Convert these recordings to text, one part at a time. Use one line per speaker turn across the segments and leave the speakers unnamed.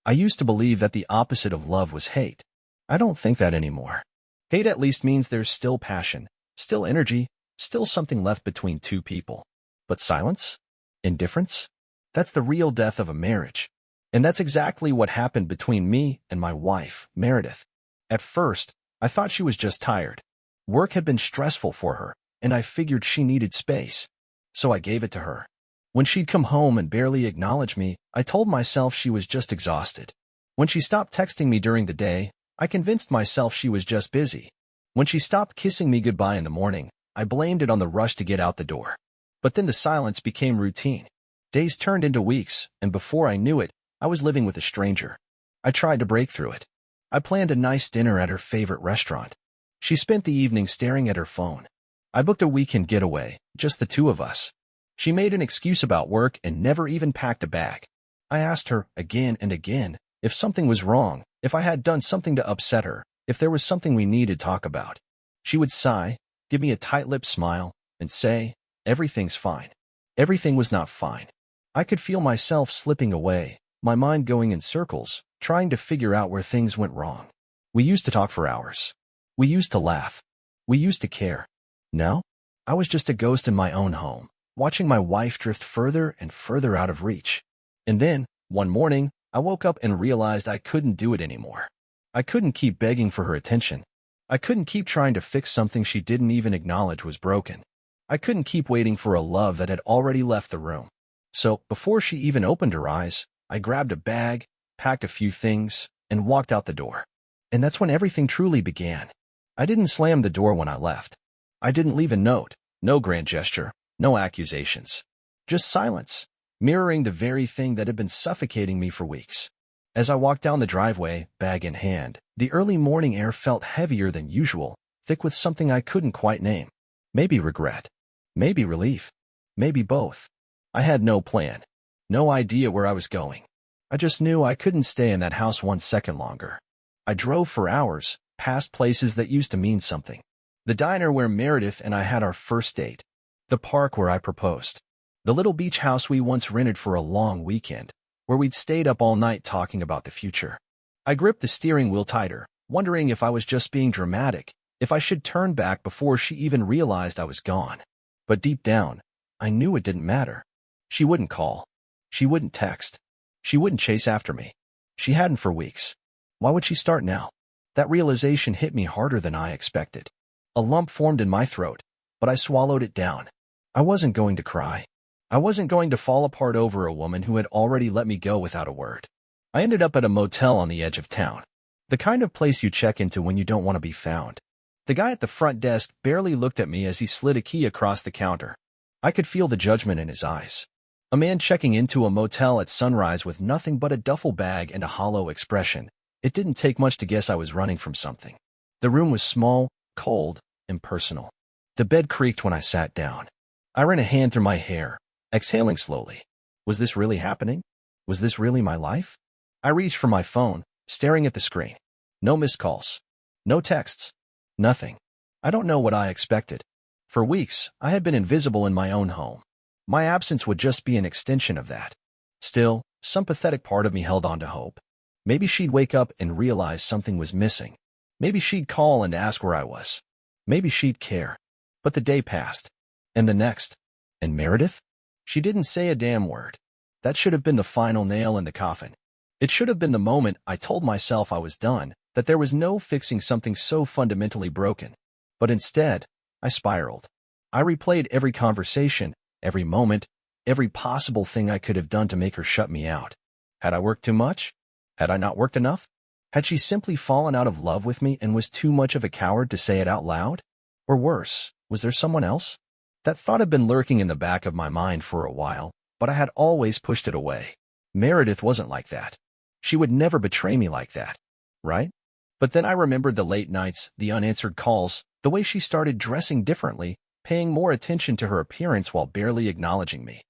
I used to believe that the opposite of love was hate. I don't think that anymore. Hate at least means there's still passion, still energy, still something left between two people. But silence? Indifference? That's the real death of a marriage. And that's exactly what happened between me and my wife, Meredith. At first, I thought she was just tired. Work had been stressful for her, and I figured she needed space. So I gave it to her. When she'd come home and barely acknowledge me, I told myself she was just exhausted. When she stopped texting me during the day, I convinced myself she was just busy. When she stopped kissing me goodbye in the morning, I blamed it on the rush to get out the door. But then the silence became routine. Days turned into weeks, and before I knew it, I was living with a stranger. I tried to break through it. I planned a nice dinner at her favorite restaurant. She spent the evening staring at her phone. I booked a weekend getaway, just the two of us. She made an excuse about work and never even packed a bag. I asked her again and again if something was wrong, if I had done something to upset her, if there was something we needed to talk about. She would sigh, give me a tight-lipped smile, and say, "Everything's fine." Everything was not fine. I could feel myself slipping away, my mind going in circles, trying to figure out where things went wrong. We used to talk for hours. We used to laugh. We used to care. Now, I was just a ghost in my own home, watching my wife drift further and further out of reach. And then, one morning, I woke up and realized I couldn't do it anymore. I couldn't keep begging for her attention. I couldn't keep trying to fix something she didn't even acknowledge was broken. I couldn't keep waiting for a love that had already left the room. So, before she even opened her eyes, I grabbed a bag, packed a few things, and walked out the door. And that's when everything truly began. I didn't slam the door when I left. I didn't leave a note, no grand gesture, no accusations. Just silence, mirroring the very thing that had been suffocating me for weeks. As I walked down the driveway, bag in hand, the early morning air felt heavier than usual, thick with something I couldn't quite name. Maybe regret. Maybe relief. Maybe both. I had no plan. No idea where I was going. I just knew I couldn't stay in that house 1 second longer. I drove for hours, past places that used to mean something. The diner where Meredith and I had our first date. The park where I proposed. The little beach house we once rented for a long weekend, where we'd stayed up all night talking about the future. I gripped the steering wheel tighter, wondering if I was just being dramatic, if I should turn back before she even realized I was gone. But deep down, I knew it didn't matter. She wouldn't call. She wouldn't text. She wouldn't chase after me. She hadn't for weeks. Why would she start now? That realization hit me harder than I expected. A lump formed in my throat, but I swallowed it down. I wasn't going to cry. I wasn't going to fall apart over a woman who had already let me go without a word. I ended up at a motel on the edge of town. The kind of place you check into when you don't want to be found. The guy at the front desk barely looked at me as he slid a key across the counter. I could feel the judgment in his eyes. A man checking into a motel at sunrise with nothing but a duffel bag and a hollow expression. It didn't take much to guess I was running from something. The room was small, cold, impersonal. The bed creaked when I sat down. I ran a hand through my hair, exhaling slowly. Was this really happening? Was this really my life? I reached for my phone, staring at the screen. No missed calls. No texts. Nothing. I don't know what I expected. For weeks, I had been invisible in my own home. My absence would just be an extension of that. Still, some pathetic part of me held on to hope. Maybe she'd wake up and realize something was missing. Maybe she'd call and ask where I was. Maybe she'd care. But the day passed. And the next. And Meredith? She didn't say a damn word. That should have been the final nail in the coffin. It should have been the moment I told myself I was done, that there was no fixing something so fundamentally broken. But instead, I spiraled. I replayed every conversation, every moment, every possible thing I could have done to make her shut me out. Had I worked too much? Had I not worked enough? Had she simply fallen out of love with me and was too much of a coward to say it out loud? Or worse, was there someone else? That thought had been lurking in the back of my mind for a while, but I had always pushed it away. Meredith wasn't like that. She would never betray me like that, right? But then I remembered the late nights, the unanswered calls, the way she started dressing differently, paying more attention to her appearance while barely acknowledging me.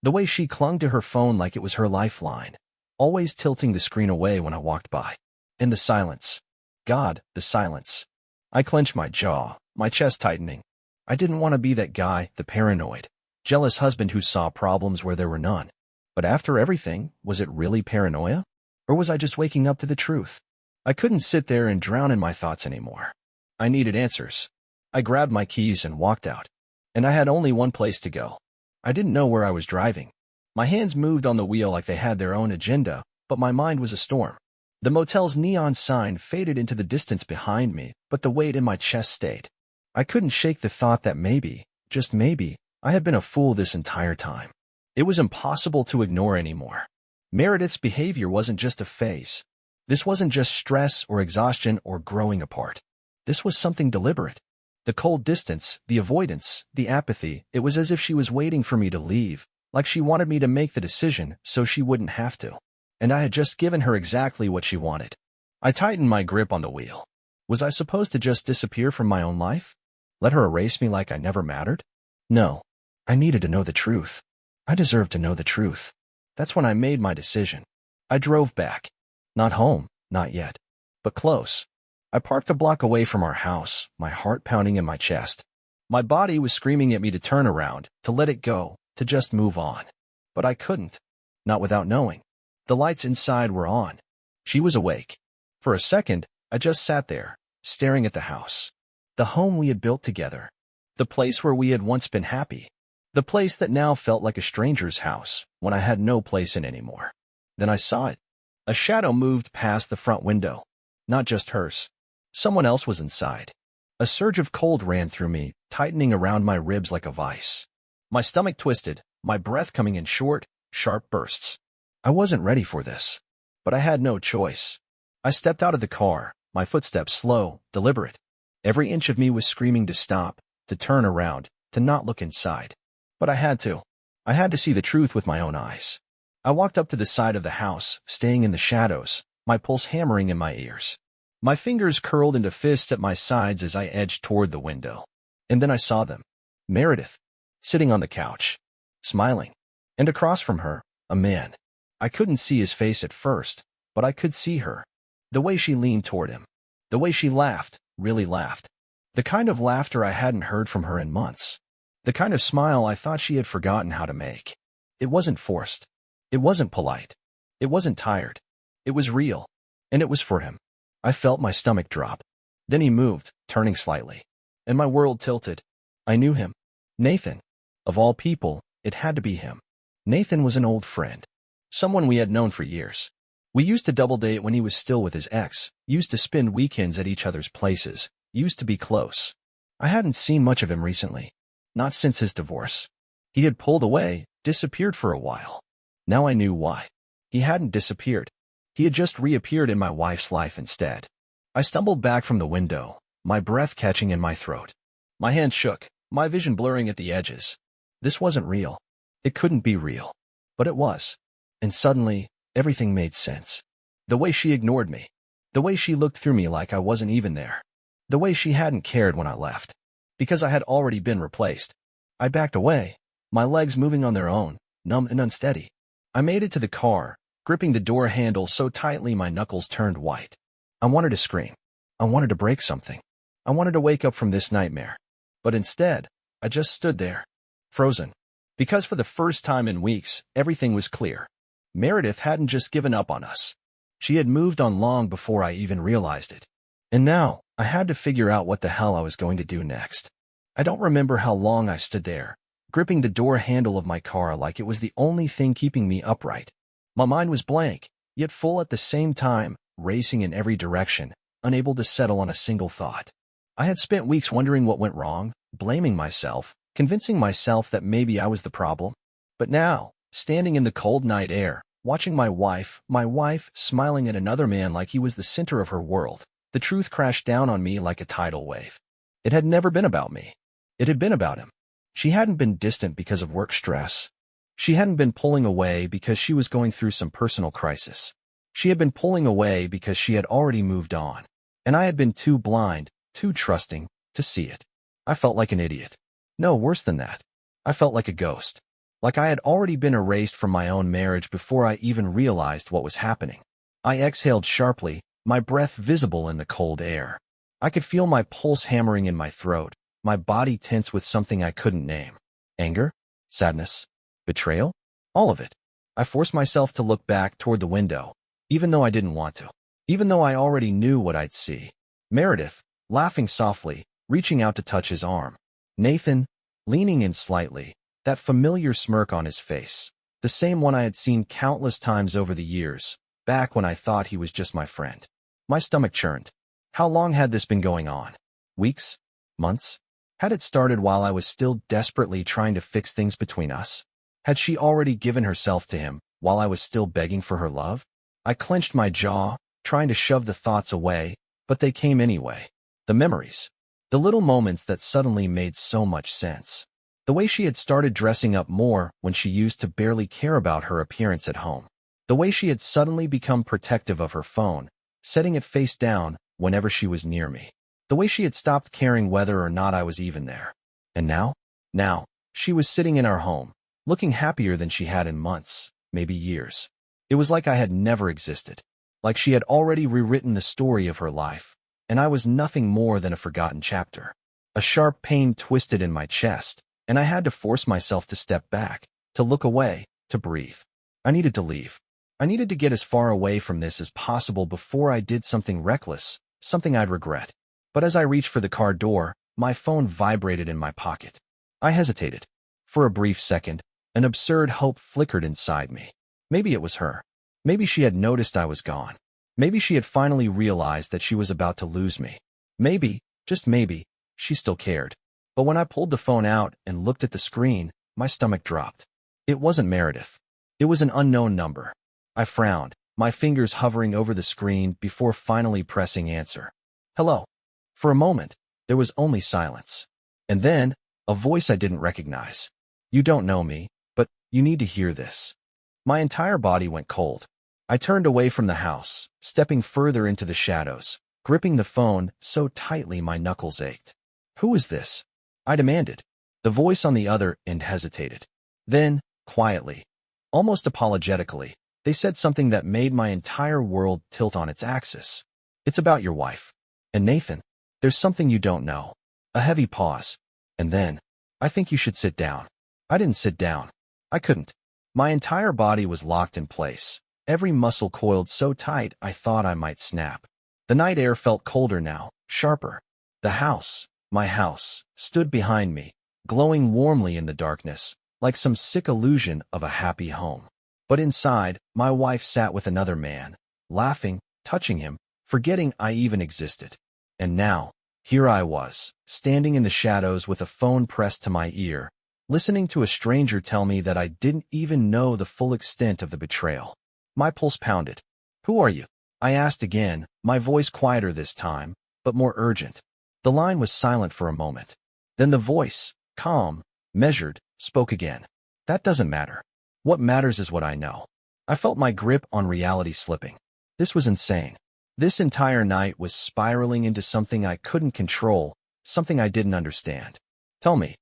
The way she clung to her phone like it was her lifeline, always tilting the screen away when I walked by. And the silence. God, the silence. I clenched my jaw, my chest tightening. I didn't want to be that guy, the paranoid, jealous husband who saw problems where there were none. But after everything, was it really paranoia? Or was I just waking up to the truth? I couldn't sit there and drown in my thoughts anymore. I needed answers. I grabbed my keys and walked out. And I had only one place to go. I didn't know where I was driving. My hands moved on the wheel like they had their own agenda, but my mind was a storm. The motel's neon sign faded into the distance behind me, but the weight in my chest stayed. I couldn't shake the thought that maybe, just maybe, I had been a fool this entire time. It was impossible to ignore anymore. Meredith's behavior wasn't just a phase. This wasn't just stress or exhaustion or growing apart. This was something deliberate. The cold distance, the avoidance, the apathy, it was as if she was waiting for me to leave, like she wanted me to make the decision so she wouldn't have to. And I had just given her exactly what she wanted. I tightened my grip on the wheel. Was I supposed to just disappear from my own life? Let her erase me like I never mattered? No. I needed to know the truth. I deserved to know the truth. That's when I made my decision. I drove back. Not home, not yet. But close. I parked a block away from our house, my heart pounding in my chest. My body was screaming at me to turn around, to let it go, to just move on. But I couldn't. Not without knowing. The lights inside were on. She was awake. For a second, I just sat there, staring at the house. The home we had built together. The place where we had once been happy. The place that now felt like a stranger's house, when I had no place in anymore. Then I saw it. A shadow moved past the front window. Not just hers. Someone else was inside. A surge of cold ran through me, tightening around my ribs like a vice. My stomach twisted, my breath coming in short, sharp bursts. I wasn't ready for this. But I had no choice. I stepped out of the car, my footsteps slow, deliberate. Every inch of me was screaming to stop, to turn around, to not look inside. But I had to. I had to see the truth with my own eyes. I walked up to the side of the house, staying in the shadows, my pulse hammering in my ears. My fingers curled into fists at my sides as I edged toward the window. And then I saw them. Meredith, sitting on the couch, smiling. And across from her, a man. I couldn't see his face at first, but I could see her. The way she leaned toward him. The way she laughed, really laughed. The kind of laughter I hadn't heard from her in months. The kind of smile I thought she had forgotten how to make. It wasn't forced. It wasn't polite. It wasn't tired. It was real. And it was for him. I felt my stomach drop. Then he moved, turning slightly. And my world tilted. I knew him. Nathan. Of all people, it had to be him. Nathan was an old friend. Someone we had known for years. We used to double date when he was still with his ex, used to spend weekends at each other's places, used to be close. I hadn't seen much of him recently. Not since his divorce. He had pulled away, disappeared for a while. Now I knew why. He hadn't disappeared. He had just reappeared in my wife's life instead. I stumbled back from the window, my breath catching in my throat. My hands shook, my vision blurring at the edges. This wasn't real. It couldn't be real. But it was. And suddenly, everything made sense. The way she ignored me. The way she looked through me like I wasn't even there. The way she hadn't cared when I left. Because I had already been replaced. I backed away, my legs moving on their own, numb and unsteady. I made it to the car, gripping the door handle so tightly my knuckles turned white. I wanted to scream. I wanted to break something. I wanted to wake up from this nightmare. But instead, I just stood there, frozen. Because for the first time in weeks, everything was clear. Meredith hadn't just given up on us. She had moved on long before I even realized it. And now, I had to figure out what the hell I was going to do next. I don't remember how long I stood there, gripping the door handle of my car like it was the only thing keeping me upright. My mind was blank, yet full at the same time, racing in every direction, unable to settle on a single thought. I had spent weeks wondering what went wrong, blaming myself, convincing myself that maybe I was the problem. But now, standing in the cold night air, watching my wife, smiling at another man like he was the center of her world, the truth crashed down on me like a tidal wave. It had never been about me. It had been about him. She hadn't been distant because of work stress. She hadn't been pulling away because she was going through some personal crisis. She had been pulling away because she had already moved on. And I had been too blind, too trusting, to see it. I felt like an idiot. No, worse than that. I felt like a ghost. Like I had already been erased from my own marriage before I even realized what was happening. I exhaled sharply, my breath visible in the cold air. I could feel my pulse hammering in my throat, my body tense with something I couldn't name. Anger? Sadness? Betrayal? All of it. I forced myself to look back toward the window, even though I didn't want to, even though I already knew what I'd see. Meredith, laughing softly, reaching out to touch his arm. Nathan, leaning in slightly, that familiar smirk on his face, the same one I had seen countless times over the years, back when I thought he was just my friend. My stomach churned. How long had this been going on? Weeks? Months? Had it started while I was still desperately trying to fix things between us? Had she already given herself to him while I was still begging for her love? I clenched my jaw, trying to shove the thoughts away, but they came anyway. The memories. The little moments that suddenly made so much sense. The way she had started dressing up more when she used to barely care about her appearance at home. The way she had suddenly become protective of her phone, setting it face down whenever she was near me. The way she had stopped caring whether or not I was even there. And now? Now, she was sitting in our home, looking happier than she had in months, maybe years. It was like I had never existed. Like she had already rewritten the story of her life, and I was nothing more than a forgotten chapter. A sharp pain twisted in my chest, and I had to force myself to step back, to look away, to breathe. I needed to leave. I needed to get as far away from this as possible before I did something reckless, something I'd regret. But as I reached for the car door, my phone vibrated in my pocket. I hesitated. For a brief second, an absurd hope flickered inside me. Maybe it was her. Maybe she had noticed I was gone. Maybe she had finally realized that she was about to lose me. Maybe, just maybe, she still cared. But when I pulled the phone out and looked at the screen, my stomach dropped. It wasn't Meredith. It was an unknown number. I frowned, my fingers hovering over the screen before finally pressing answer. Hello. For a moment, there was only silence. And then, a voice I didn't recognize. You don't know me, but you need to hear this. My entire body went cold. I turned away from the house, stepping further into the shadows, gripping the phone so tightly my knuckles ached. Who is this? I demanded. The voice on the other end hesitated. Then, quietly, almost apologetically, they said something that made my entire world tilt on its axis. It's about your wife. And Nathan, there's something you don't know. A heavy pause. And then, I think you should sit down. I didn't sit down. I couldn't. My entire body was locked in place, every muscle coiled so tight I thought I might snap. The night air felt colder now, sharper. The house, my house, stood behind me, glowing warmly in the darkness, like some sick illusion of a happy home. But inside, my wife sat with another man, laughing, touching him, forgetting I even existed. And now, here I was, standing in the shadows with a phone pressed to my ear, listening to a stranger tell me that I didn't even know the full extent of the betrayal. My pulse pounded. Who are you? I asked again, my voice quieter this time, but more urgent. The line was silent for a moment. Then the voice, calm, measured, spoke again. That doesn't matter. What matters is what I know. I felt my grip on reality slipping. This was insane. This entire night was spiraling into something I couldn't control, something I didn't understand. Tell me,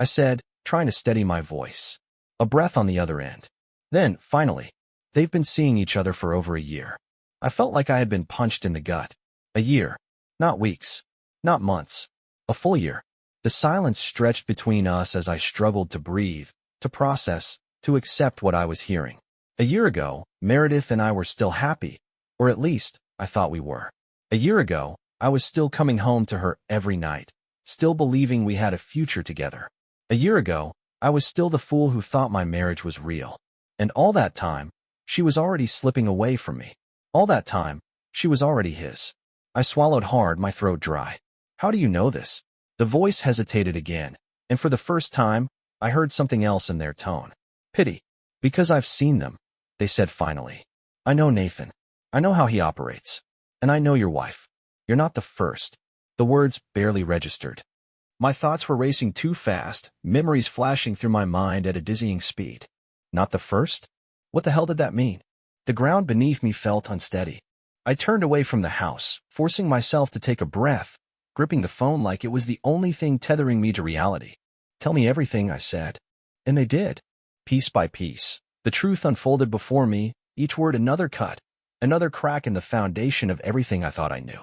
I said, trying to steady my voice. A breath on the other end. Then, finally, they've been seeing each other for over a year. I felt like I had been punched in the gut. A year. Not weeks. Not months. A full year. The silence stretched between us as I struggled to breathe, to process, to accept what I was hearing. A year ago, Meredith and I were still happy, or at least, I thought we were. A year ago, I was still coming home to her every night, still believing we had a future together. A year ago, I was still the fool who thought my marriage was real. And all that time, she was already slipping away from me. All that time, she was already his. I swallowed hard, my throat dry. How do you know this? The voice hesitated again, and for the first time, I heard something else in their tone. Pity. Because I've seen them, they said finally. I know Nathan. I know how he operates. And I know your wife. You're not the first. The words barely registered. My thoughts were racing too fast, memories flashing through my mind at a dizzying speed. Not the first? What the hell did that mean? The ground beneath me felt unsteady. I turned away from the house, forcing myself to take a breath, gripping the phone like it was the only thing tethering me to reality. Tell me everything, I said. And they did. Piece by piece, the truth unfolded before me, each word another cut, another crack in the foundation of everything I thought I knew.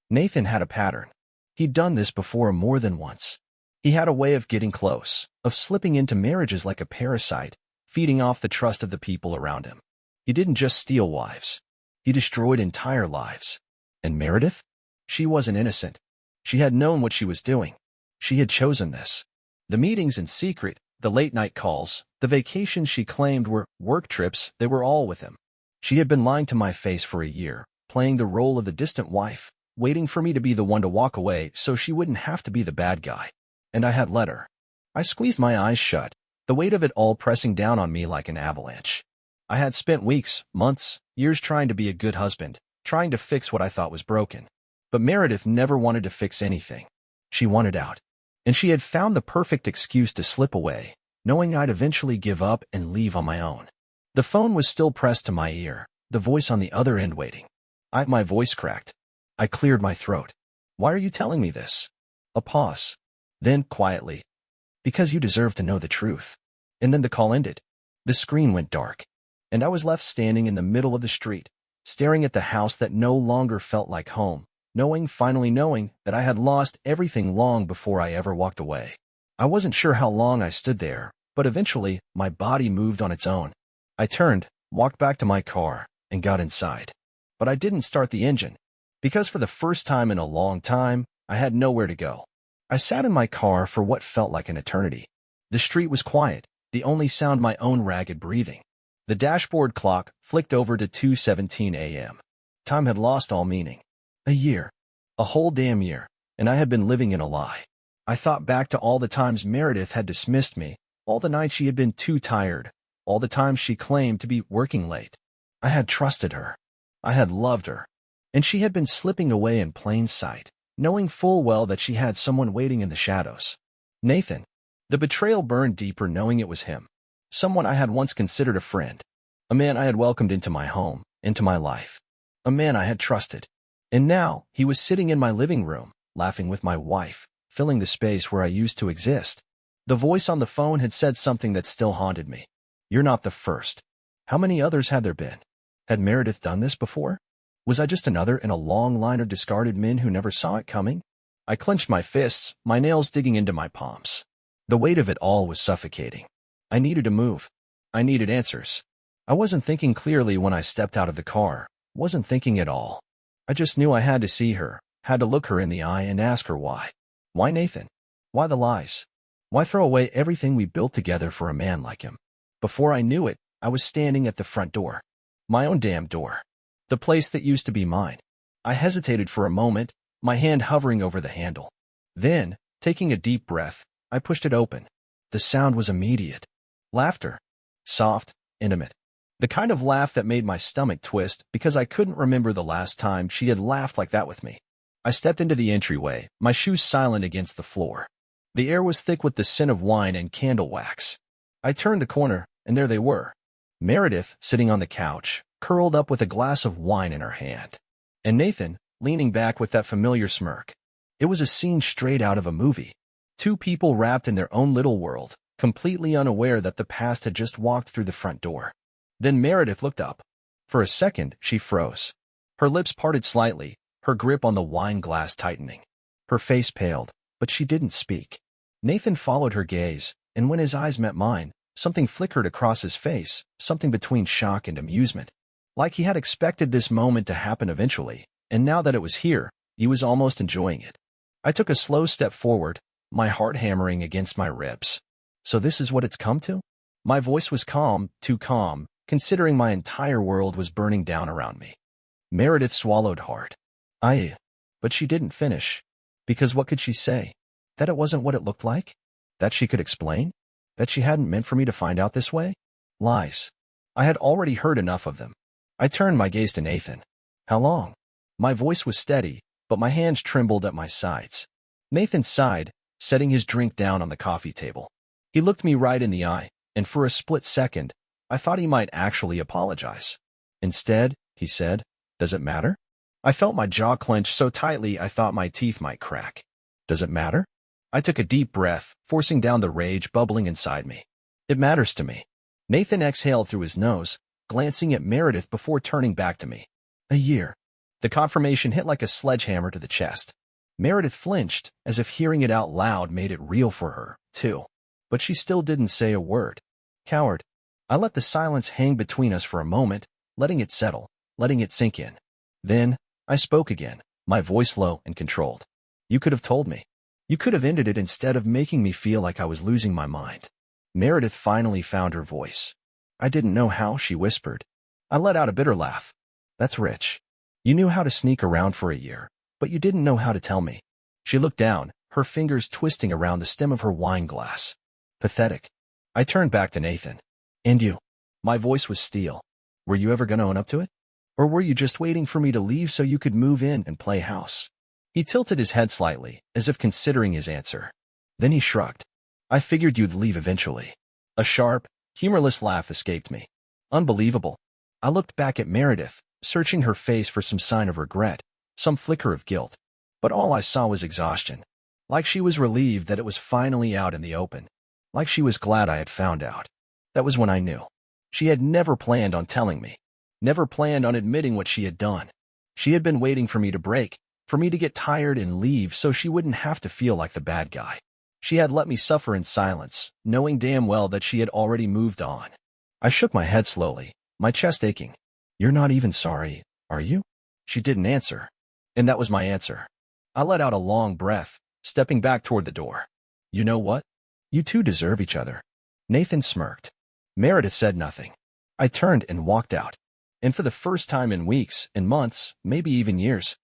Nathan had a pattern. He'd done this before more than once. He had a way of getting close, of slipping into marriages like a parasite, feeding off the trust of the people around him. He didn't just steal wives. He destroyed entire lives. And Meredith? She wasn't innocent. She had known what she was doing. She had chosen this. The meetings in secret, the late-night calls, the vacations she claimed were work trips, they were all with him. She had been lying to my face for a year, playing the role of the distant wife, waiting for me to be the one to walk away so she wouldn't have to be the bad guy. And I had let her. I squeezed my eyes shut, the weight of it all pressing down on me like an avalanche. I had spent weeks, months, years trying to be a good husband, trying to fix what I thought was broken. But Meredith never wanted to fix anything. She wanted out. And she had found the perfect excuse to slip away, knowing I'd eventually give up and leave on my own. The phone was still pressed to my ear, the voice on the other end waiting. My voice cracked. I cleared my throat. Why are you telling me this? A pause. Then, quietly. Because you deserve to know the truth. And then the call ended. The screen went dark. And I was left standing in the middle of the street, staring at the house that no longer felt like home, finally knowing that I had lost everything long before I ever walked away. I wasn't sure how long I stood there, but eventually my body moved on its own. I turned, walked back to my car, and got inside. But I didn't start the engine, because for the first time in a long time, I had nowhere to go. I sat in my car for what felt like an eternity. The street was quiet, the only sound my own ragged breathing. The dashboard clock flicked over to 2:17 a.m. Time had lost all meaning. A year. A whole damn year, and I had been living in a lie. I thought back to all the times Meredith had dismissed me, all the nights she had been too tired, all the times she claimed to be working late. I had trusted her. I had loved her. And she had been slipping away in plain sight, knowing full well that she had someone waiting in the shadows. Nathan. The betrayal burned deeper knowing it was him. Someone I had once considered a friend. A man I had welcomed into my home, into my life. A man I had trusted. And now, he was sitting in my living room, laughing with my wife, filling the space where I used to exist. The voice on the phone had said something that still haunted me. You're not the first. How many others had there been? Had Meredith done this before? Was I just another in a long line of discarded men who never saw it coming? I clenched my fists, my nails digging into my palms. The weight of it all was suffocating. I needed to move. I needed answers. I wasn't thinking clearly when I stepped out of the car, wasn't thinking at all. I just knew I had to see her, had to look her in the eye and ask her why. Why Nathan? Why the lies? Why throw away everything we built together for a man like him? Before I knew it, I was standing at the front door. My own damn door. The place that used to be mine. I hesitated for a moment, my hand hovering over the handle. Then, taking a deep breath, I pushed it open. The sound was immediate. Laughter. Soft, intimate. The kind of laugh that made my stomach twist because I couldn't remember the last time she had laughed like that with me. I stepped into the entryway, my shoes silent against the floor. The air was thick with the scent of wine and candle wax. I turned the corner, and there they were. Meredith, sitting on the couch, curled up with a glass of wine in her hand. And Nathan, leaning back with that familiar smirk. It was a scene straight out of a movie. Two people wrapped in their own little world, completely unaware that the past had just walked through the front door. Then Meredith looked up. For a second, she froze. Her lips parted slightly, her grip on the wine glass tightening. Her face paled, but she didn't speak. Nathan followed her gaze, and when his eyes met mine, something flickered across his face, something between shock and amusement. Like he had expected this moment to happen eventually, and now that it was here, he was almost enjoying it. I took a slow step forward, my heart hammering against my ribs. So this is what it's come to? My voice was calm, too calm, considering my entire world was burning down around me. Meredith swallowed hard. But she didn't finish. Because what could she say? That it wasn't what it looked like? That she could explain? That she hadn't meant for me to find out this way? Lies. I had already heard enough of them. I turned my gaze to Nathan. How long? My voice was steady, but my hands trembled at my sides. Nathan sighed, setting his drink down on the coffee table. He looked me right in the eye, and for a split second, I thought he might actually apologize. Instead, he said, "Does it matter?" I felt my jaw clench so tightly I thought my teeth might crack. Does it matter? I took a deep breath, forcing down the rage bubbling inside me. It matters to me. Nathan exhaled through his nose, glancing at Meredith before turning back to me. A year. The confirmation hit like a sledgehammer to the chest. Meredith flinched, as if hearing it out loud made it real for her, too. But she still didn't say a word. Coward. I let the silence hang between us for a moment, letting it settle. letting it sink in. Then, I spoke again, my voice low and controlled. You could have told me. You could have ended it instead of making me feel like I was losing my mind. Meredith finally found her voice. I didn't know how, she whispered. I let out a bitter laugh. That's rich. You knew how to sneak around for a year, but you didn't know how to tell me. She looked down, her fingers twisting around the stem of her wine glass. Pathetic. I turned back to Nathan. And you? My voice was steel. Were you ever going to own up to it? Or were you just waiting for me to leave so you could move in and play house? He tilted his head slightly, as if considering his answer. Then he shrugged. I figured you'd leave eventually. A sharp, humorless laugh escaped me. Unbelievable. I looked back at Meredith, searching her face for some sign of regret, some flicker of guilt. But all I saw was exhaustion. Like she was relieved that it was finally out in the open. Like she was glad I had found out. That was when I knew. She had never planned on telling me. Never planned on admitting what she had done. She had been waiting for me to break, for me to get tired and leave so she wouldn't have to feel like the bad guy. She had let me suffer in silence, knowing damn well that she had already moved on. I shook my head slowly, my chest aching. You're not even sorry, are you? She didn't answer. And that was my answer. I let out a long breath, stepping back toward the door. You know what? You two deserve each other. Nathan smirked. Meredith said nothing. I turned and walked out. And for the first time in weeks and months, maybe even years,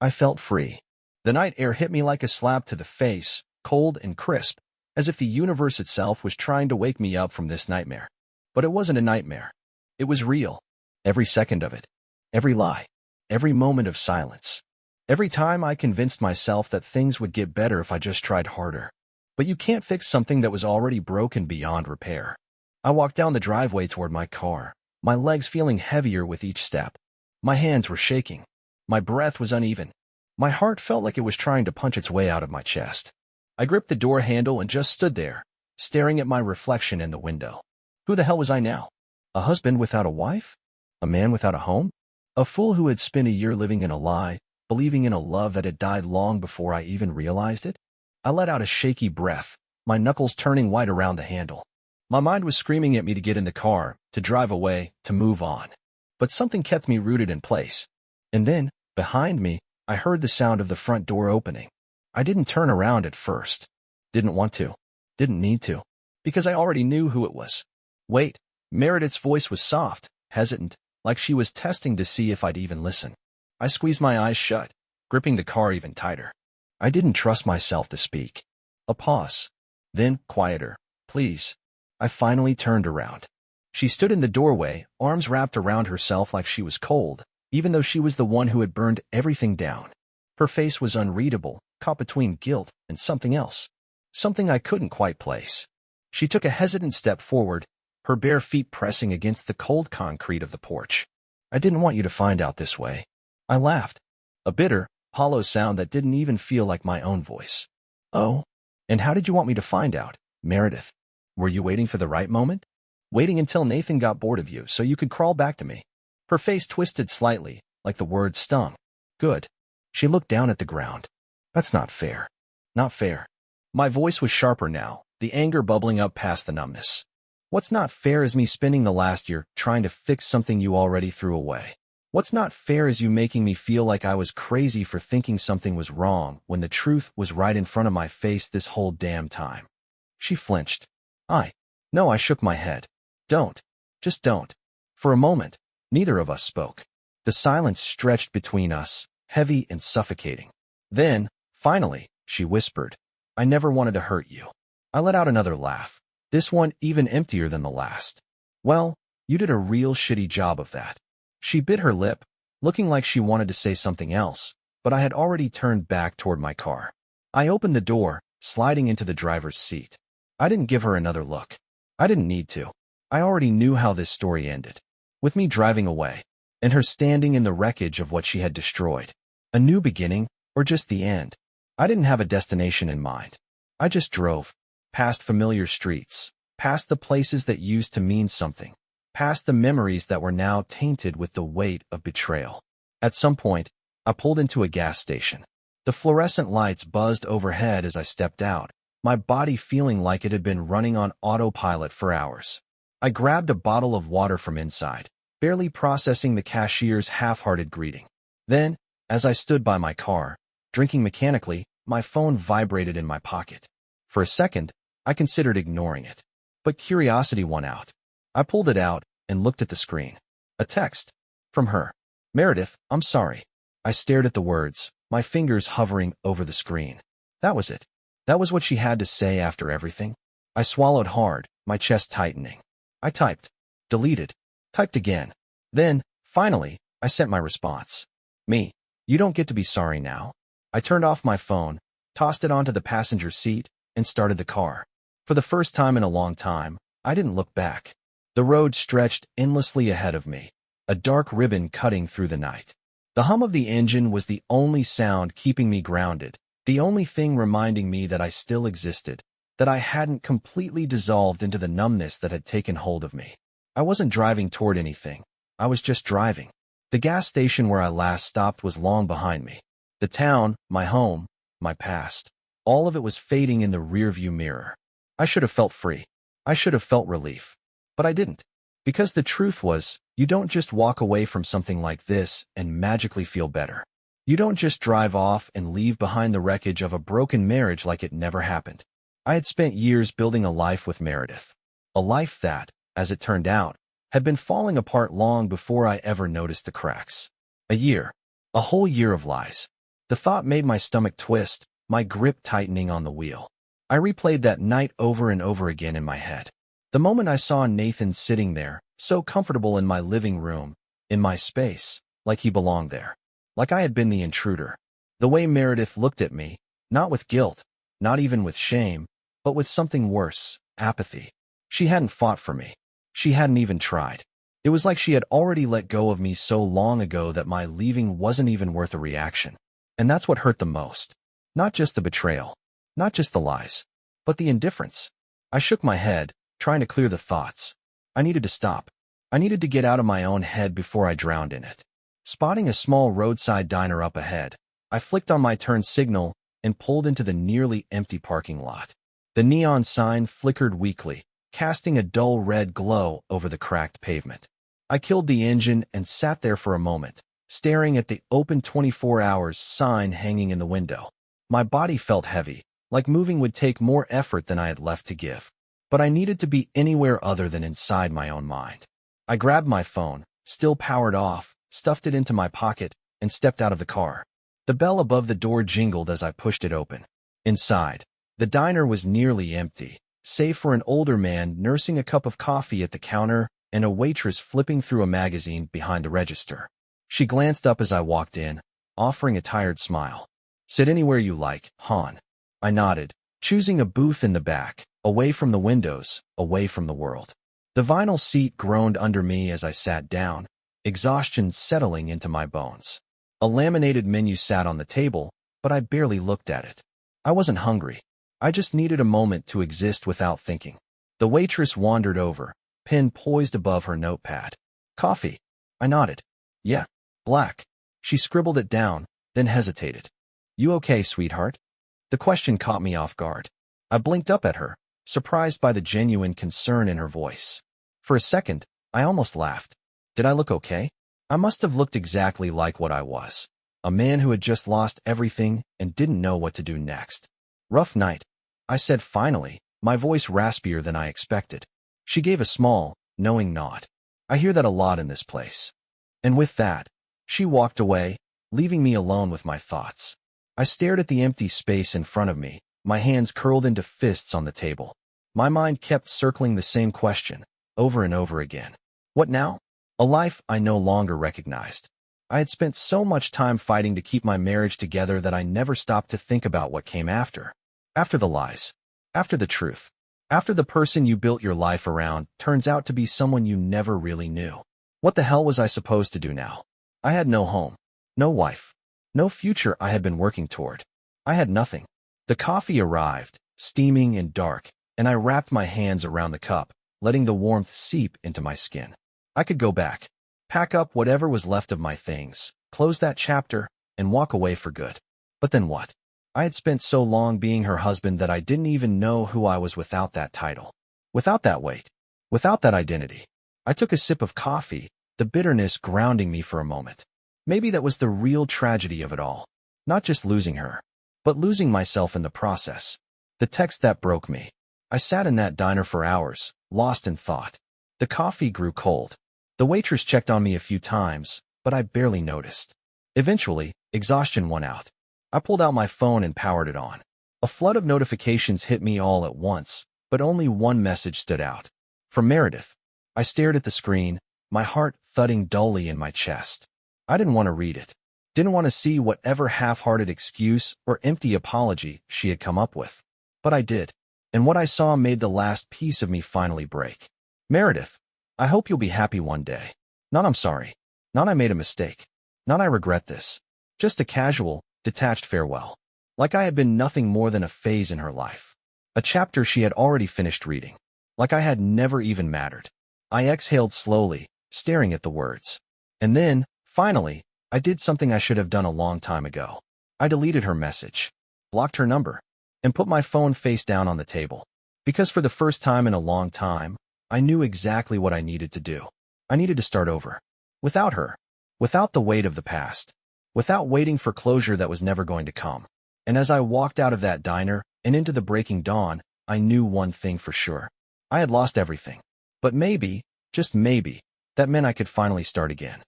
I felt free. The night air hit me like a slap to the face, cold and crisp, as if the universe itself was trying to wake me up from this nightmare. But it wasn't a nightmare. It was real. Every second of it. Every lie. Every moment of silence. Every time I convinced myself that things would get better if I just tried harder. But you can't fix something that was already broken beyond repair. I walked down the driveway toward my car, my legs feeling heavier with each step. My hands were shaking. My breath was uneven. My heart felt like it was trying to punch its way out of my chest. I gripped the door handle and just stood there, staring at my reflection in the window. Who the hell was I now? A husband without a wife? A man without a home? A fool who had spent a year living in a lie, believing in a love that had died long before I even realized it? I let out a shaky breath, my knuckles turning white around the handle. My mind was screaming at me to get in the car, to drive away, to move on. But something kept me rooted in place. And then, behind me, I heard the sound of the front door opening. I didn't turn around at first. Didn't want to. Didn't need to. Because I already knew who it was. Wait, Meredith's voice was soft, hesitant, like she was testing to see if I'd even listen. I squeezed my eyes shut, gripping the car even tighter. I didn't trust myself to speak. A pause. Then, quieter. Please. I finally turned around. She stood in the doorway, arms wrapped around herself like she was cold, even though she was the one who had burned everything down. Her face was unreadable, caught between guilt and something else. Something I couldn't quite place. She took a hesitant step forward, her bare feet pressing against the cold concrete of the porch. I didn't want you to find out this way. I laughed. A bitter, hollow sound that didn't even feel like my own voice. Oh? And how did you want me to find out, Meredith? Were you waiting for the right moment? Waiting until Nathan got bored of you so you could crawl back to me? Her face twisted slightly, like the words stung. Good. She looked down at the ground. That's not fair. Not fair. My voice was sharper now, the anger bubbling up past the numbness. What's not fair is me spending the last year trying to fix something you already threw away. What's not fair is you making me feel like I was crazy for thinking something was wrong when the truth was right in front of my face this whole damn time. She flinched. No, I shook my head. Don't. Just don't. For a moment, neither of us spoke. The silence stretched between us, heavy and suffocating. Then, finally, she whispered, I never wanted to hurt you. I let out another laugh, this one even emptier than the last. Well, you did a real shitty job of that. She bit her lip, looking like she wanted to say something else, but I had already turned back toward my car. I opened the door, sliding into the driver's seat. I didn't give her another look. I didn't need to. I already knew how this story ended. With me driving away, and her standing in the wreckage of what she had destroyed. A new beginning, or just the end. I didn't have a destination in mind. I just drove, past familiar streets, past the places that used to mean something, past the memories that were now tainted with the weight of betrayal. At some point, I pulled into a gas station. The fluorescent lights buzzed overhead as I stepped out, my body feeling like it had been running on autopilot for hours. I grabbed a bottle of water from inside, barely processing the cashier's half-hearted greeting. Then, as I stood by my car, drinking mechanically, my phone vibrated in my pocket. For a second, I considered ignoring it. But curiosity won out. I pulled it out and looked at the screen. A text. From her. Meredith, I'm sorry. I stared at the words, my fingers hovering over the screen. That was it. That was what she had to say after everything. I swallowed hard, my chest tightening. I typed. Deleted. Typed again. Then, finally, I sent my response. Me. You don't get to be sorry now. I turned off my phone, tossed it onto the passenger seat, and started the car. For the first time in a long time, I didn't look back. The road stretched endlessly ahead of me, a dark ribbon cutting through the night. The hum of the engine was the only sound keeping me grounded, the only thing reminding me that I still existed, that I hadn't completely dissolved into the numbness that had taken hold of me. I wasn't driving toward anything. I was just driving. The gas station where I last stopped was long behind me. The town, my home, my past, all of it was fading in the rearview mirror. I should have felt free. I should have felt relief. But I didn't. Because the truth was, you don't just walk away from something like this and magically feel better. You don't just drive off and leave behind the wreckage of a broken marriage like it never happened. I had spent years building a life with Meredith. A life that, as it turned out, had been falling apart long before I ever noticed the cracks. A year. A whole year of lies. The thought made my stomach twist, my grip tightening on the wheel. I replayed that night over and over again in my head. The moment I saw Nathan sitting there, so comfortable in my living room, in my space, like he belonged there. Like I had been the intruder. The way Meredith looked at me, not with guilt, not even with shame, but with something worse, apathy. She hadn't fought for me. She hadn't even tried. It was like she had already let go of me so long ago that my leaving wasn't even worth a reaction. And that's what hurt the most. Not just the betrayal, not just the lies, but the indifference. I shook my head, trying to clear the thoughts. I needed to stop. I needed to get out of my own head before I drowned in it. Spotting a small roadside diner up ahead, I flicked on my turn signal and pulled into the nearly empty parking lot. The neon sign flickered weakly, casting a dull red glow over the cracked pavement. I killed the engine and sat there for a moment, staring at the open 24 hours sign hanging in the window. My body felt heavy, like moving would take more effort than I had left to give. But I needed to be anywhere other than inside my own mind. I grabbed my phone, still powered off, stuffed it into my pocket, and stepped out of the car. The bell above the door jingled as I pushed it open. Inside, the diner was nearly empty, save for an older man nursing a cup of coffee at the counter and a waitress flipping through a magazine behind the register. She glanced up as I walked in, offering a tired smile. Sit anywhere you like, hon. I nodded, choosing a booth in the back, away from the windows, away from the world. The vinyl seat groaned under me as I sat down, exhaustion settling into my bones. A laminated menu sat on the table, but I barely looked at it. I wasn't hungry. I just needed a moment to exist without thinking. The waitress wandered over, pen poised above her notepad. Coffee. I nodded. Yeah, black. She scribbled it down, then hesitated. You okay, sweetheart? The question caught me off guard. I blinked up at her, surprised by the genuine concern in her voice. For a second, I almost laughed. Did I look okay? I must have looked exactly like what I was. A man who had just lost everything and didn't know what to do next. Rough night, I said finally, my voice raspier than I expected. She gave a small, knowing nod. I hear that a lot in this place. And with that, she walked away, leaving me alone with my thoughts. I stared at the empty space in front of me, my hands curled into fists on the table. My mind kept circling the same question, over and over again. What now? A life I no longer recognized. I had spent so much time fighting to keep my marriage together that I never stopped to think about what came after. After the lies. After the truth. After the person you built your life around turns out to be someone you never really knew. What the hell was I supposed to do now? I had no home. No wife. No future I had been working toward. I had nothing. The coffee arrived, steaming and dark, and I wrapped my hands around the cup, letting the warmth seep into my skin. I could go back, pack up whatever was left of my things, close that chapter, and walk away for good. But then what? I had spent so long being her husband that I didn't even know who I was without that title, without that weight, without that identity. I took a sip of coffee, the bitterness grounding me for a moment. Maybe that was the real tragedy of it all. Not just losing her, but losing myself in the process. The text that broke me. I sat in that diner for hours, lost in thought. The coffee grew cold. The waitress checked on me a few times, but I barely noticed. Eventually, exhaustion won out. I pulled out my phone and powered it on. A flood of notifications hit me all at once, but only one message stood out. From Meredith. I stared at the screen, my heart thudding dully in my chest. I didn't want to read it. Didn't want to see whatever half-hearted excuse or empty apology she had come up with. But I did, and what I saw made the last piece of me finally break. Meredith, I hope you'll be happy one day. Not I'm sorry. Not I made a mistake. Not I regret this. Just a casual, detached farewell. Like I had been nothing more than a phase in her life. A chapter she had already finished reading. Like I had never even mattered. I exhaled slowly, staring at the words. And then, finally, I did something I should have done a long time ago. I deleted her message, blocked her number, and put my phone face down on the table. Because for the first time in a long time, I knew exactly what I needed to do. I needed to start over. Without her. Without the weight of the past. Without waiting for closure that was never going to come. And as I walked out of that diner and into the breaking dawn, I knew one thing for sure. I had lost everything. But maybe, just maybe, that meant I could finally start again.